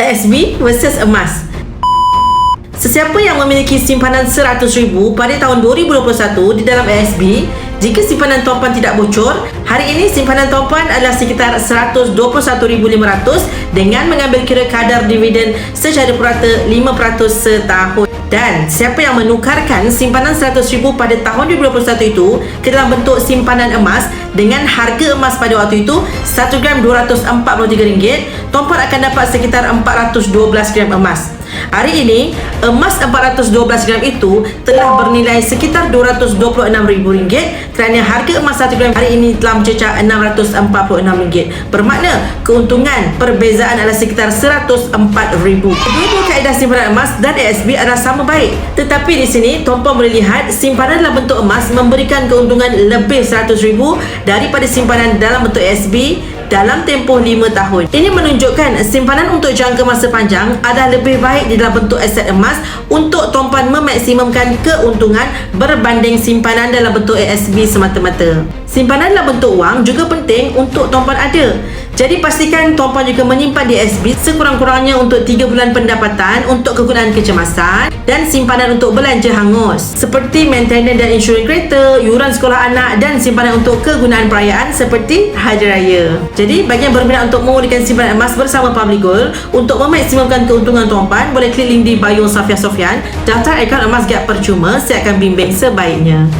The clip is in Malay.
ASB versus emas. Sesiapa yang memiliki simpanan RM100,000 pada tahun 2021 di dalam ASB, jika simpanan tuan-puan tidak bocor, hari ini simpanan tuan-puan adalah sekitar RM121,500 dengan mengambil kira kadar dividen secara purata 5% setahun. Dan siapa yang menukarkan simpanan RM100,000 pada tahun 2021 itu ke dalam bentuk simpanan emas dengan harga emas pada waktu itu 1 gram RM243, tuan-puan akan dapat sekitar 412 gram emas. Hari ini, emas 412 gram itu telah bernilai sekitar RM226,000 kerana harga emas 1 gram hari ini telah mencecah RM646. Bermakna keuntungan perbezaan adalah sekitar RM104,000. Kedua-dua kaedah simpanan emas dan ASB adalah sama baik. Tetapi di sini, tuan-puan boleh lihat simpanan dalam bentuk emas memberikan keuntungan lebih RM100,000 daripada simpanan dalam bentuk ASB dalam tempoh 5 tahun. Ini menunjukkan simpanan untuk jangka masa panjang adalah lebih baik di dalam bentuk aset emas untuk tuan-puan memaksimumkan keuntungan berbanding simpanan dalam bentuk ASB semata-mata. Simpanan dalam bentuk wang juga penting untuk tuan-puan ada. Jadi pastikan tuan-puan juga menyimpan di ASB sekurang-kurangnya untuk 3 bulan pendapatan untuk kegunaan kecemasan dan simpanan untuk belanja hangus seperti maintenance dan insurans kereta, yuran sekolah anak dan simpanan untuk kegunaan perayaan seperti Hari Raya. Jadi bagi yang berminat untuk memulakan simpanan emas bersama Public Gold untuk memaksimumkan keuntungan tuan-puan, boleh klik link di bio Safia Sofian, daftar akaun emas gap percuma, saya akan bimbing sebaiknya.